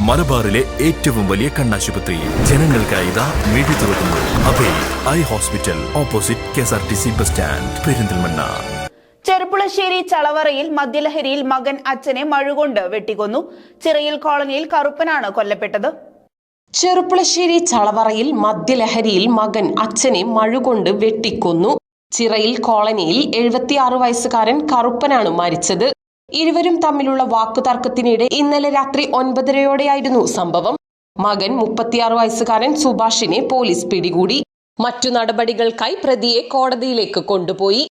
മലബാറിലെ ഏറ്റവും വലിയ കണ്ണാശുപത്രി ജനങ്ങൾക്കായി ഇതാ മിഴി തുറക്കുന്നു. Abhay eye hospital, opposite KSRTC bus stand, Perinthalmanna. Cherpulassery ചളവറയിൽ മദ്യലഹരിയിൽ മകൻ അച്ഛനെ മഴുകൊണ്ട് വെട്ടിക്കൊന്നു. ചിറയിൽ കോളനിയിൽ കറുപ്പനാണ് കൊല്ലപ്പെട്ടത്. ചെറുപ്പുളശ്ശേരി ചളവറയിൽ മദ്യലഹരിയിൽ മകൻ അച്ഛനെ മഴുകൊണ്ട് വെട്ടിക്കൊന്നു. ചിറയിൽ കോളനിയിൽ 76 വയസ്സുകാരൻ കറുപ്പനാണ് മരിച്ചത്. ഇരുവരും തമ്മിലുള്ള വാക്കുതർക്കത്തിനിടെ ഇന്നലെ രാത്രി 9:30യോടെയായിരുന്നു സംഭവം. മകൻ 36 വയസ്സുകാരൻ സുഭാഷിനെ പോലീസ് പിടികൂടി. മറ്റു നടപടികൾക്കായി പ്രതിയെ കോടതിയിലേക്ക് കൊണ്ടുപോയി.